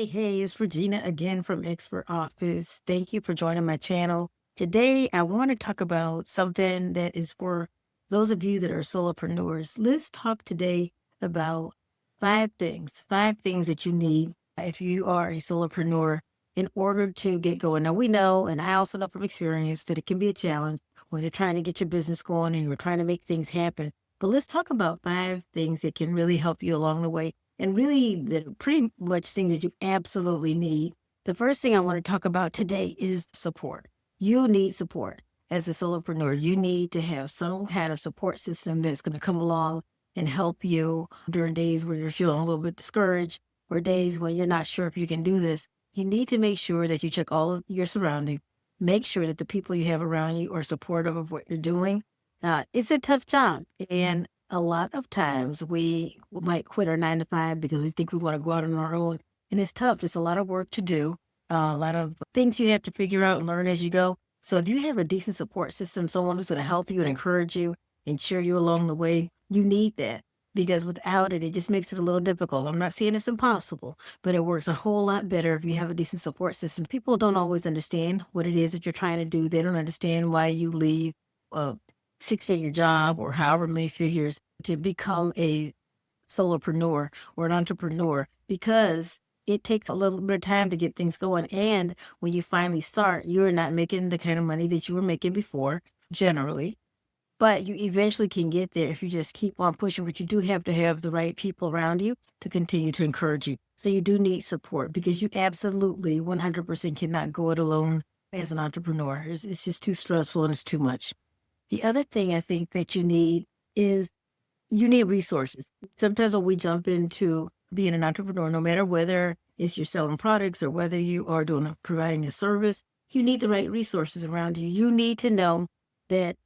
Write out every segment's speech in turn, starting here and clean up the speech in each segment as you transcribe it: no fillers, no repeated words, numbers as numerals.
Hey, it's Regina again from Expert Office. Thank you for joining my channel. Today, I want to talk about something that is for those of you that are solopreneurs. Let's talk today about five things that you need if you are a solopreneur in order to get going. Now, we know, and I also know from experience, that it can be a challenge when you're trying to get your business going and you're trying to make things happen. But let's talk about five things that can really help you along the way and really the pretty much thing that you absolutely need. The first thing I want to talk about today is support. You need support as a solopreneur. You need to have some kind of support system that's going to come along and help you during days where you're feeling a little bit discouraged or days when you're not sure if you can do this. You need to make sure that you check all of your surroundings. Make sure that the people you have around you are supportive of what you're doing. It's a tough job, and a lot of times we might quit our 9 to 5 because we think we want to go out on our own. And it's tough. It's a lot of work to do, a lot of things you have to figure out and learn as you go. So if you have a decent support system, someone who's going to help you and encourage you and cheer you along the way, you need that, because without it, it just makes it a little difficult. I'm not saying it's impossible, but it works a whole lot better if you have a decent support system. People don't always understand what it is that you're trying to do. They don't understand why you leave a 6-figure job or however many figures to become a solopreneur or an entrepreneur, because it takes a little bit of time to get things going. And when you finally start, you're not making the kind of money that you were making before, generally. But you eventually can get there if you just keep on pushing. But you do have to have the right people around you to continue to encourage you. So you do need support, because you absolutely 100% cannot go it alone as an entrepreneur. It's just too stressful and it's too much. The other thing I think that you need is you need resources. Sometimes when we jump into being an entrepreneur, no matter whether it's you're selling products or whether you are providing a service, you need the right resources around you. You need to know that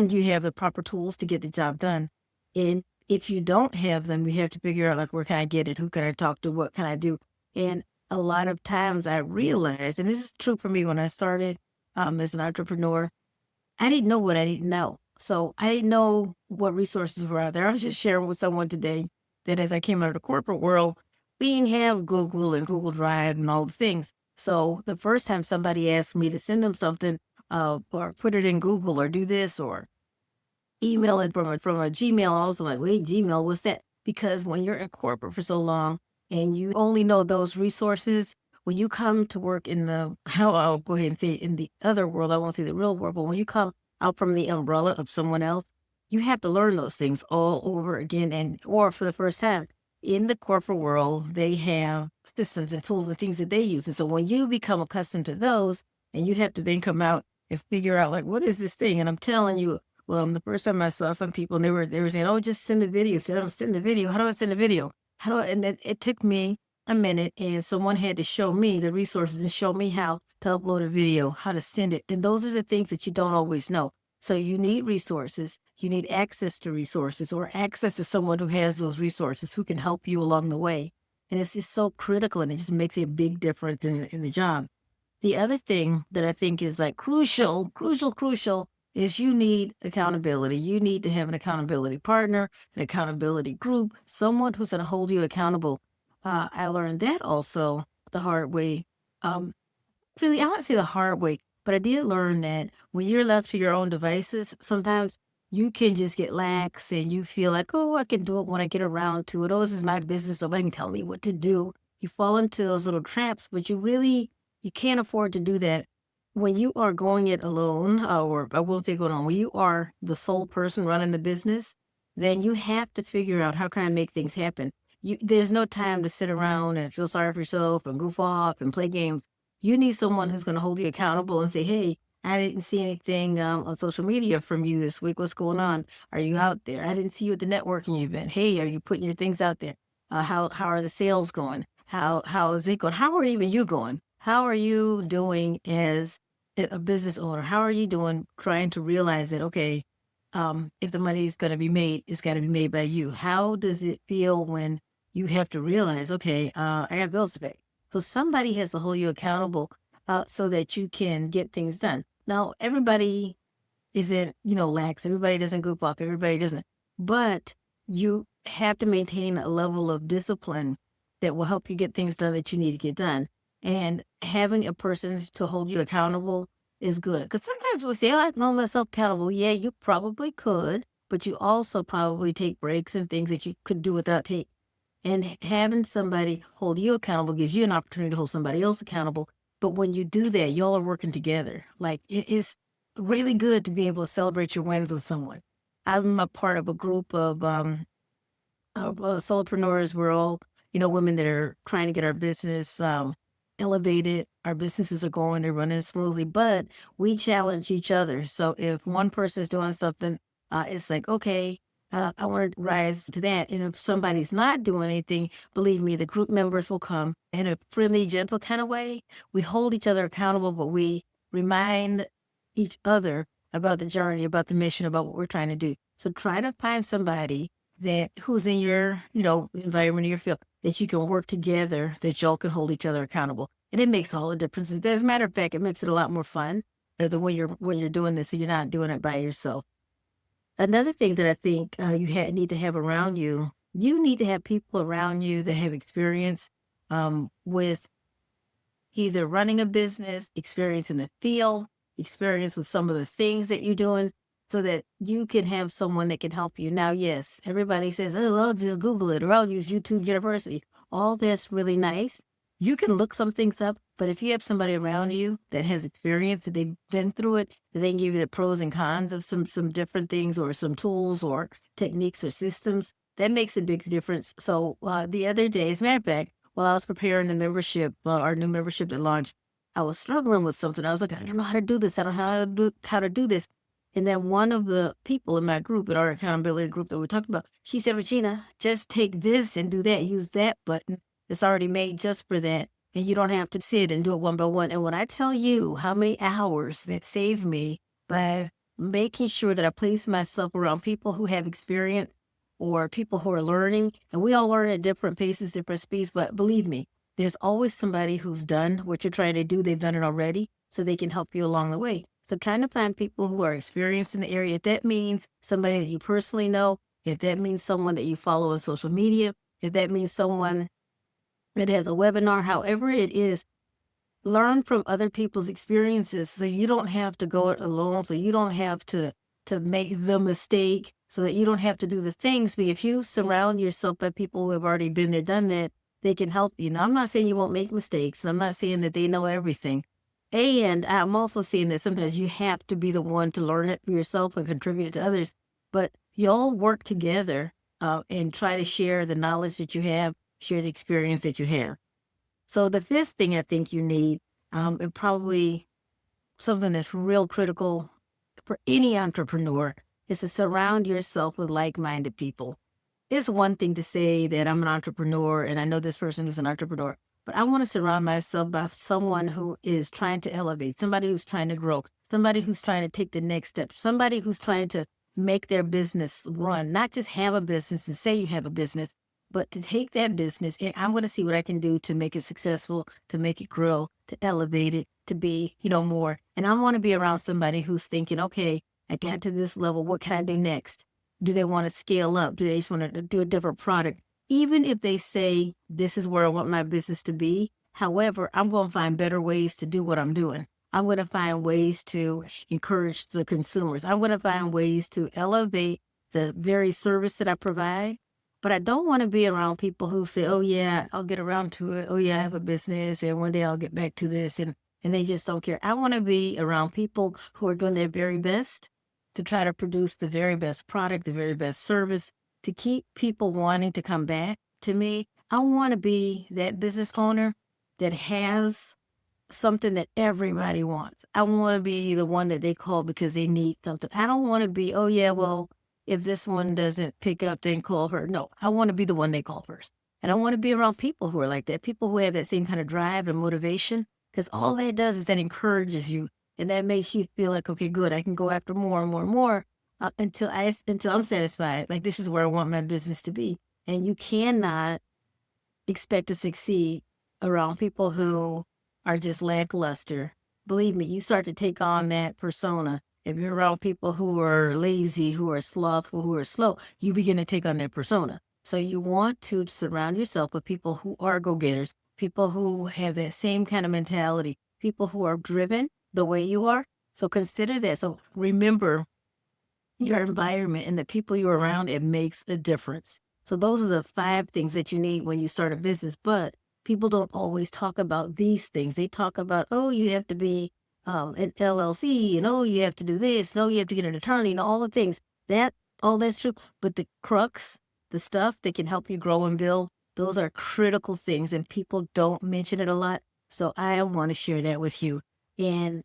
you have the proper tools to get the job done. And if you don't have them, you have to figure out, like, where can I get it? Who can I talk to? What can I do? And a lot of times I realized, and this is true for me when I started as an entrepreneur, I didn't know what I didn't know. So I didn't know what resources were out there. I was just sharing with someone today that as I came out of the corporate world, we didn't have Google and Google Drive and all the things. So the first time somebody asked me to send them something, or put it in Google or do this or email it from a Gmail, I was like, wait, Gmail, what's that? Because when you're in corporate for so long and you only know those resources, when you come to work in I'll go ahead and say in the other world, I won't say the real world, but when you come out from the umbrella of someone else, you have to learn those things all over again, or for the first time. In the corporate world, they have systems and tools and things that they use. And so when you become accustomed to those and you have to then come out and figure out, like, what is this thing? And I'm telling you, well, the first time I saw some people, and they were saying, "Oh, just send the video." Send the video. How do I send the video? How do I?" And it took me a minute, and someone had to show me the resources and show me how to upload a video, how to send it. And those are the things that you don't always know. So you need resources. You need access to resources, or access to someone who has those resources who can help you along the way. And it's just so critical, and it just makes a big difference in the job. The other thing that I think is like crucial, is you need accountability. You need to have an accountability partner, an accountability group, someone who's going to hold you accountable. I learned that also the hard way. Really, I don't say the hard way, but I did learn that when you're left to your own devices, sometimes you can just get lax and you feel like, oh, I can do it when I get around to it. Oh, this is my business. Nobody can tell me what to do. You fall into those little traps, but you can't afford to do that when you are going it alone, or I will say going on, when you are the sole person running the business. Then you have to figure out, how can I make things happen? There's no time to sit around and feel sorry for yourself and goof off and play games. You need someone who's going to hold you accountable and say, hey, I didn't see anything on social media from you this week. What's going on? Are you out there? I didn't see you at the networking event. Hey, are you putting your things out there? How are the sales going? How is it going? How are even you going? How are you doing as a business owner? How are you doing trying to realize that, okay, if the money is going to be made, it's got to be made by you. How does it feel when you have to realize, okay, I have bills to pay? So somebody has to hold you accountable so that you can get things done. Now, everybody isn't, lax. Everybody doesn't goof off. Everybody doesn't. But you have to maintain a level of discipline that will help you get things done that you need to get done. And having a person to hold you accountable is good. Because sometimes we say, oh, I can hold myself accountable. Yeah, you probably could, but you also probably take breaks and things that you could do without taking. And having somebody hold you accountable gives you an opportunity to hold somebody else accountable. But when you do that, y'all are working together. Like, it is really good to be able to celebrate your wins with someone. I'm a part of a group of solopreneurs. We're all, women that are trying to get our business elevated. Our businesses are going, they're running smoothly, but we challenge each other. So if one person is doing something, it's like, okay, I want to rise to that. And if somebody's not doing anything, believe me, the group members will come in a friendly, gentle kind of way. We hold each other accountable, but we remind each other about the journey, about the mission, about what we're trying to do. So try to find somebody that who's in your, environment, your field, that you can work together, that y'all can hold each other accountable. And it makes all the difference. As a matter of fact, it makes it a lot more fun than when you're doing this, so you're not doing it by yourself. Another thing that I think need to have around you, you need to have people around you that have experience with either running a business, experience in the field, experience with some of the things that you're doing, so that you can have someone that can help you. Now, yes, everybody says, oh, I'll just Google it or I'll use YouTube University. All that's really nice. You can look some things up, but if you have somebody around you that has experience, that they've been through it, that they can give you the pros and cons of some different things or some tools or techniques or systems, that makes a big difference. So the other day, as a matter of fact, while I was preparing the membership, our new membership that launched, I was struggling with something. I was like, I don't know how to do this. I don't know how to do this. And then one of the people in my group, in our accountability group that we talked about, she said, Regina, just take this and do that. Use that button. It's already made just for that. And you don't have to sit and do it one by one. And when I tell you how many hours that saved me by making sure that I place myself around people who have experience or people who are learning, and we all learn at different paces, different speeds, but believe me, there's always somebody who's done what you're trying to do. They've done it already, so they can help you along the way. So trying to find people who are experienced in the area, if that means somebody that you personally know, if that means someone that you follow on social media, if that means someone that has a webinar, however it is, learn from other people's experiences so you don't have to go it alone, so you don't have to make the mistake, so that you don't have to do the things. But if you surround yourself by people who have already been there, done that, they can help you. Now, I'm not saying you won't make mistakes, and I'm not saying that they know everything. And I'm also saying that sometimes you have to be the one to learn it for yourself and contribute it to others. But you all work together and try to share the knowledge that you have, share the experience that you have. So the fifth thing I think you need, and probably something that's real critical for any entrepreneur, is to surround yourself with like-minded people. It's one thing to say that I'm an entrepreneur and I know this person who's an entrepreneur, but I want to surround myself by someone who is trying to elevate, somebody who's trying to grow, somebody who's trying to take the next step, somebody who's trying to make their business run, not just have a business and say you have a business, but to take that business and I'm going to see what I can do to make it successful, to make it grow, to elevate it, to be, more. And I want to be around somebody who's thinking, okay, I got to this level. What can I do next? Do they want to scale up? Do they just want to do a different product? Even if they say, this is where I want my business to be. However, I'm going to find better ways to do what I'm doing. I'm going to find ways to encourage the consumers. I'm going to find ways to elevate the very service that I provide. But I don't want to be around people who say, oh, yeah, I'll get around to it. Oh, yeah, I have a business and one day I'll get back to this. And they just don't care. I want to be around people who are doing their very best to try to produce the very best product, the very best service, to keep people wanting to come back to me. I want to be that business owner that has something that everybody wants. I want to be the one that they call because they need something. I don't want to be, oh, yeah, well, if this one doesn't pick up, then call her. No, I want to be the one they call first. And I want to be around people who are like that, people who have that same kind of drive and motivation, because all that does is that encourages you. And that makes you feel like, okay, good, I can go after more and more and more until I'm satisfied. Like, this is where I want my business to be. And you cannot expect to succeed around people who are just lackluster. Believe me, you start to take on that persona. If you're around people who are lazy, who are slothful, who are slow, you begin to take on that persona. So you want to surround yourself with people who are go-getters, people who have that same kind of mentality, people who are driven the way you are. So consider that. So remember your environment and the people you're around, it makes a difference. So those are the 5 things that you need when you start a business. But people don't always talk about these things. They talk about, oh, you have to be an LLC, and oh, you have to do this, no, you have to get an attorney, and all the things. That all that's true. But the crux, the stuff that can help you grow and build, those are critical things, and people don't mention it a lot. So I want to share that with you. And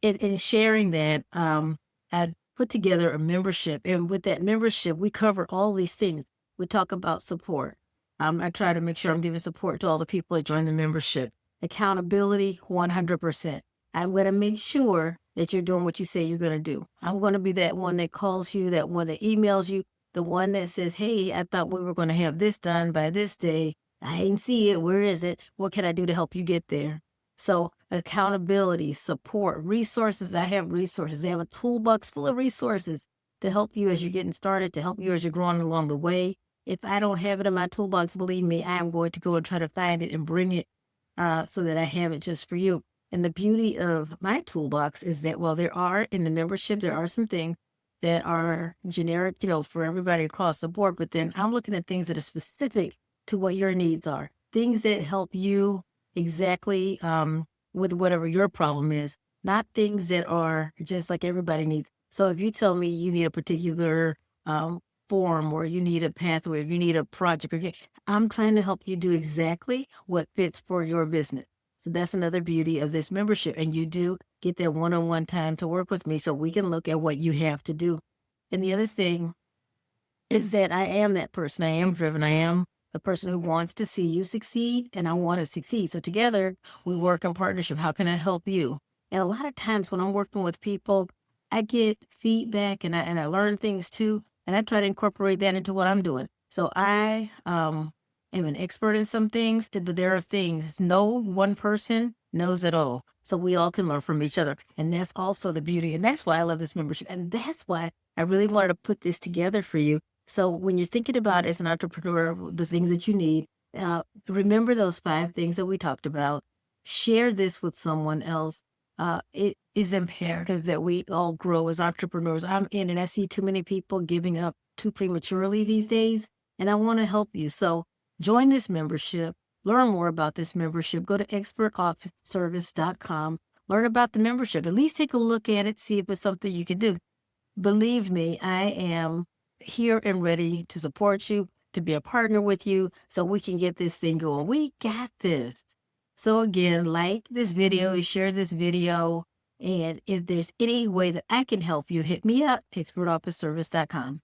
in sharing that, I put together a membership, and with that membership, we cover all these things. We talk about support. I try to make sure I'm giving support to all the people that join the membership. Accountability, 100%. I'm going to make sure that you're doing what you say you're going to do. I'm going to be that one that calls you, that one that emails you, the one that says, hey, I thought we were going to have this done by this day. I ain't see it. Where is it? What can I do to help you get there? So accountability, support, resources. I have resources. I have a toolbox full of resources to help you as you're getting started, to help you as you're growing along the way. If I don't have it in my toolbox, believe me, I am going to go and try to find it and bring it so that I have it just for you. And the beauty of my toolbox is that, well, there are in the membership, there are some things that are generic, for everybody across the board. But then I'm looking at things that are specific to what your needs are, things that help you exactly with whatever your problem is, not things that are just like everybody needs. So if you tell me you need a particular form, or you need a pathway, or you need a project, I'm trying to help you do exactly what fits for your business. So that's another beauty of this membership. And you do get that one-on-one time to work with me so we can look at what you have to do. And the other thing is that I am that person. I am driven. I am the person who wants to see you succeed, and I want to succeed. So together we work in partnership. How can I help you? And a lot of times when I'm working with people, I get feedback and I learn things too, and I try to incorporate that into what I'm doing. So I am an expert in some things, but there are things no one person knows it all. So we all can learn from each other. And that's also the beauty. And that's why I love this membership. And that's why I really wanted to put this together for you. So when you're thinking about as an entrepreneur, the things that you need, remember those 5 things that we talked about. Share this with someone else. It is imperative that we all grow as entrepreneurs. I'm in, and I see too many people giving up too prematurely these days, and I want to help you. So join this membership. Learn more about this membership. Go to expertofficeservice.com. Learn about the membership. At least take a look at it, see if it's something you can do. Believe me, I am here and ready to support you, to be a partner with you, so we can get this thing going. We got this. So again, like this video, share this video, and if there's any way that I can help you, hit me up, expertofficeservice.com.